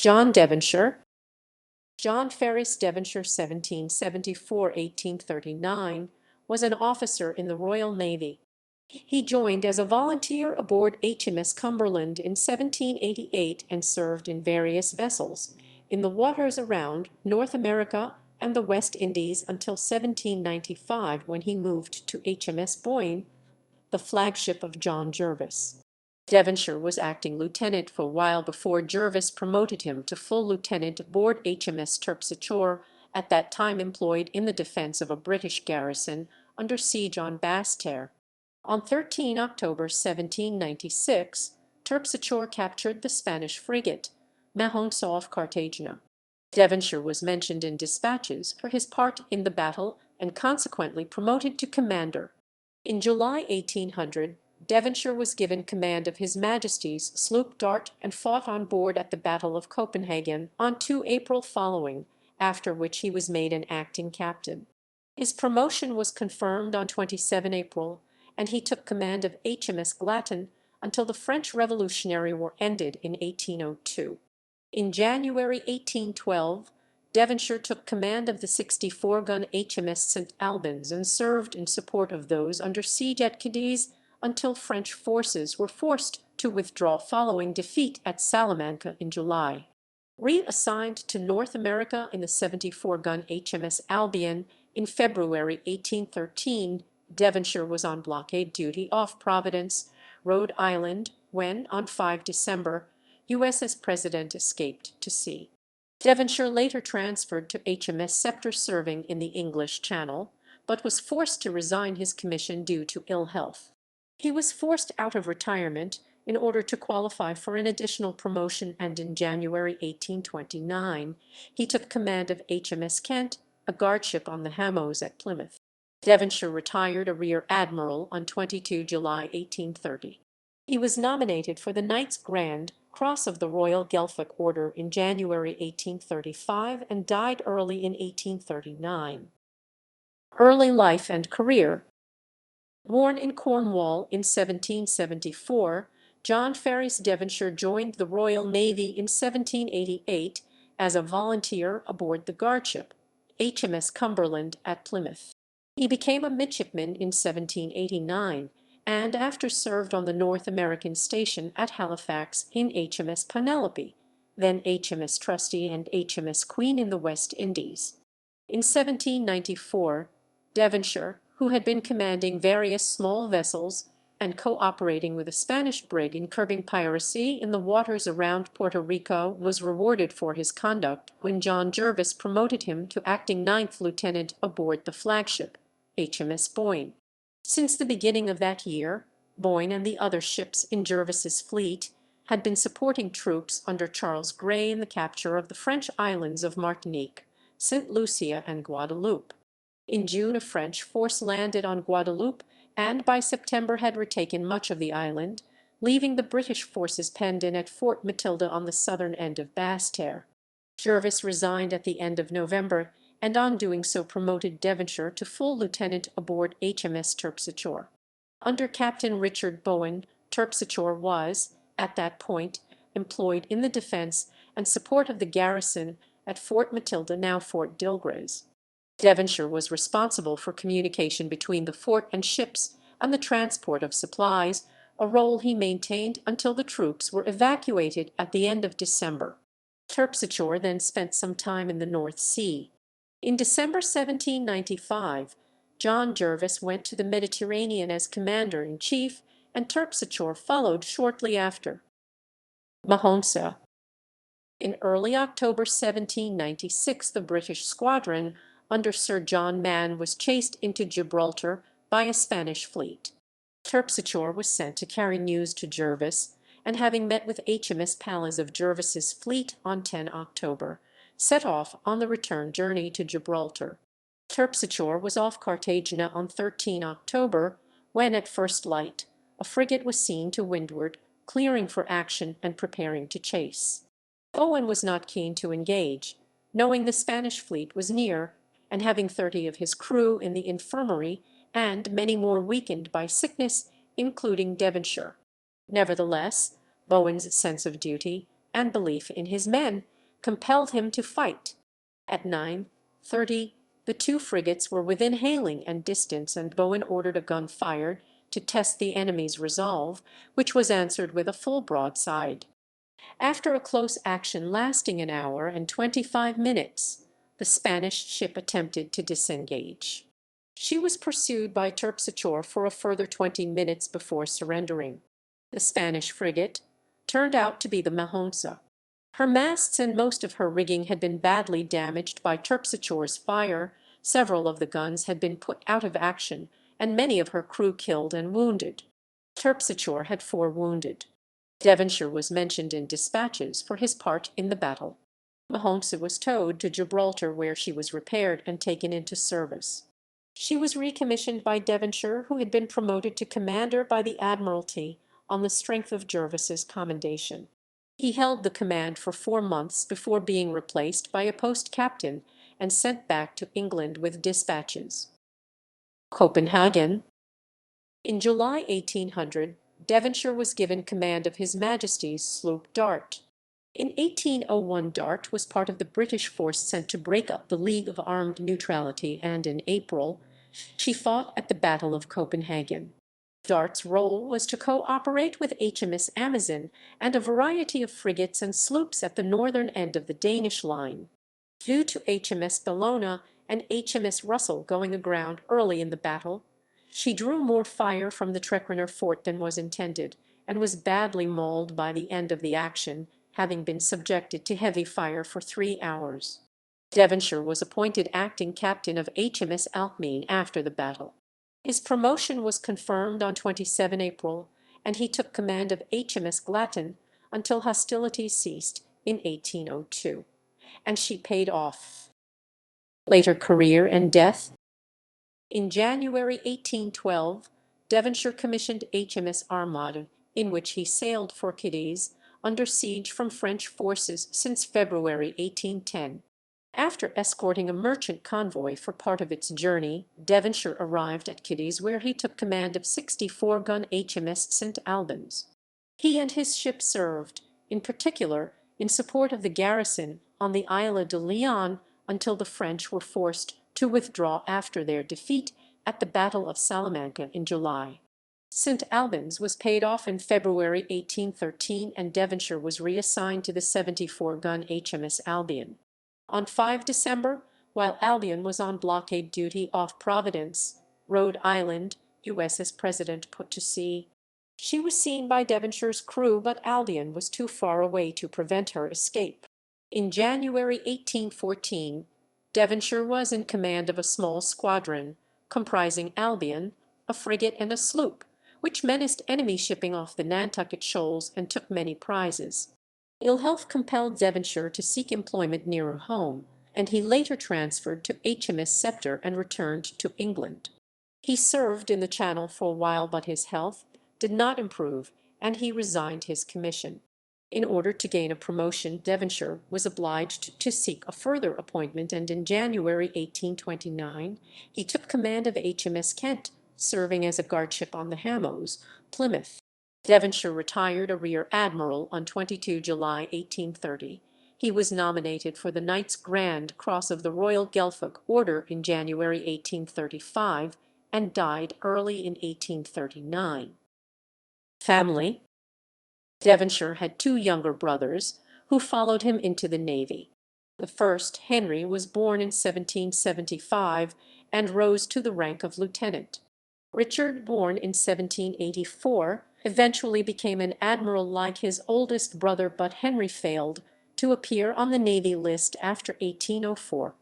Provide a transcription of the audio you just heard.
John Devonshire. John Ferris Devonshire 1774–1839 was an officer in the Royal Navy. He joined as a volunteer aboard HMS Cumberland in 1788 and served in various vessels in the waters around North America and the West Indies until 1795, when he moved to HMS Boyne, the flagship of John Jervis. Devonshire was acting lieutenant for a while before Jervis promoted him to full lieutenant aboard HMS Terpsichore, at that time employed in the defence of a British garrison under siege on Basse-Terre. On 13 October 1796, Terpsichore captured the Spanish frigate Mahonesa off Cartagena. Devonshire was mentioned in dispatches for his part in the battle and consequently promoted to commander. In July 1800, Devonshire was given command of His Majesty's sloop Dart and fought on board at the Battle of Copenhagen on 2 April following, after which he was made an acting captain. His promotion was confirmed on 27 April, and he took command of HMS Glatton until the French Revolutionary War ended in 1802. In January 1812, Devonshire took command of the 64-gun HMS St. Albans and served in support of those under siege at Cadiz until French forces were forced to withdraw following defeat at Salamanca in July. Reassigned to North America in the 74-gun HMS Albion in February 1813, Devonshire was on blockade duty off Providence, Rhode Island, when, on 5 December, USS President escaped to sea. Devonshire later transferred to HMS Sceptre, serving in the English Channel, but was forced to resign his commission due to ill health. He was forced out of retirement in order to qualify for an additional promotion, and in January 1829 he took command of HMS Kent, a guardship on the Mahonesa at Plymouth. Devonshire retired a rear admiral on 22 July 1830. He was nominated for the Knights Grand Cross of the Royal Guelphic Order in January 1835 and died early in 1839. Early life and career. Born in Cornwall in 1774, John Ferris Devonshire joined the Royal Navy in 1788 as a volunteer aboard the guardship HMS Cumberland at Plymouth. He became a midshipman in 1789, and after served on the North American station at Halifax in HMS Penelope, then HMS Trusty, and HMS Queen in the West Indies. In 1794, Devonshire, who had been commanding various small vessels and co-operating with a Spanish brig in curbing piracy in the waters around Puerto Rico, was rewarded for his conduct when John Jervis promoted him to acting ninth lieutenant aboard the flagship HMS Boyne. Since the beginning of that year, Boyne and the other ships in Jervis's fleet had been supporting troops under Charles Grey in the capture of the French islands of Martinique, St. Lucia, and Guadeloupe. In June a French force landed on Guadeloupe, and by September had retaken much of the island, leaving the British forces penned in at Fort Matilda on the southern end of Basse-Terre. Jervis resigned at the end of November, and on doing so promoted Devonshire to full lieutenant aboard HMS Terpsichore. Under Captain Richard Bowen, Terpsichore was, at that point, employed in the defence and support of the garrison at Fort Matilda, now Fort Dilgres. Devonshire was responsible for communication between the fort and ships and the transport of supplies, a role he maintained until the troops were evacuated at the end of December. Terpsichore then spent some time in the North Sea. In December 1795, John Jervis went to the Mediterranean as commander-in-chief, and Terpsichore followed shortly after. Mahonesa. In early October 1796, the British squadron under Sir John Mann was chased into Gibraltar by a Spanish fleet. Terpsichore was sent to carry news to Jervis, and having met with HMS Pallas of Jervis's fleet on 10 October, set off on the return journey to Gibraltar. Terpsichore was off Cartagena on 13 October, when at first light a frigate was seen to windward, clearing for action and preparing to chase. Bowen was not keen to engage, knowing the Spanish fleet was near, and having 30 of his crew in the infirmary, and many more weakened by sickness, including Devonshire. Nevertheless, Bowen's sense of duty and belief in his men compelled him to fight. At 9:30, the two frigates were within hailing and distance, and Boyne ordered a gun fired to test the enemy's resolve, which was answered with a full broadside. After a close action lasting an hour and 25 minutes, the Spanish ship attempted to disengage. She was pursued by Terpsichore for a further 20 minutes before surrendering. The Spanish frigate turned out to be the Mahonesa. Her masts and most of her rigging had been badly damaged by Terpsichore's fire, several of the guns had been put out of action, and many of her crew killed and wounded. Terpsichore had 4 wounded. Devonshire was mentioned in dispatches for his part in the battle. Mahonesa was towed to Gibraltar, where she was repaired and taken into service. She was recommissioned by Devonshire, who had been promoted to commander by the Admiralty on the strength of Jervis's commendation. He held the command for 4 months before being replaced by a post captain and sent back to England with dispatches. Copenhagen. In July 1800, Devonshire was given command of His Majesty's sloop Dart. In 1801 Dart was part of the British force sent to break up the League of Armed Neutrality, and in April she fought at the Battle of Copenhagen. Dart's role was to co-operate with HMS Amazon and a variety of frigates and sloops at the northern end of the Danish line. Due to HMS Bellona and HMS Russell going aground early in the battle, she drew more fire from the Trekroner fort than was intended, and was badly mauled by the end of the action, having been subjected to heavy fire for 3 hours. Devonshire was appointed acting captain of HMS Alcmene after the battle. His promotion was confirmed on 27 April, and he took command of HMS Glatton until hostilities ceased in 1802, and she paid off. Later career and death. In January 1812, Devonshire commissioned HMS Armada, in which he sailed for Cadiz, under siege from French forces since February 1810. After escorting a merchant convoy for part of its journey, Devonshire arrived at Cadiz, where he took command of 64-gun HMS St. Albans. He and his ship served, in particular, in support of the garrison on the Isle de Leon until the French were forced to withdraw after their defeat at the Battle of Salamanca in July. St. Albans was paid off in February 1813, and Devonshire was reassigned to the 74-gun HMS Albion. On 5 December, while Albion was on blockade duty off Providence, Rhode Island, USS President, put to sea. She was seen by Devonshire's crew, but Albion was too far away to prevent her escape. In January 1814, Devonshire was in command of a small squadron, comprising Albion, a frigate, and a sloop, which menaced enemy shipping off the Nantucket Shoals and took many prizes. Ill health compelled Devonshire to seek employment nearer home, and he later transferred to HMS Sceptre and returned to England. He served in the Channel for a while, but his health did not improve, and he resigned his commission. In order to gain a promotion, Devonshire was obliged to seek a further appointment, and in January 1829 he took command of HMS Kent, serving as a guardship on the Hamos, Plymouth. Devonshire retired a rear admiral on 22 July 1830. He was nominated for the Knight's Grand Cross of the Royal Guelphic Order in January 1835, and died early in 1839. Family. Devonshire had 2 younger brothers, who followed him into the Navy. The first, Henry, was born in 1775, and rose to the rank of lieutenant. Richard, born in 1784, eventually became an admiral like his oldest brother, but Henry failed to appear on the Navy list after 1804.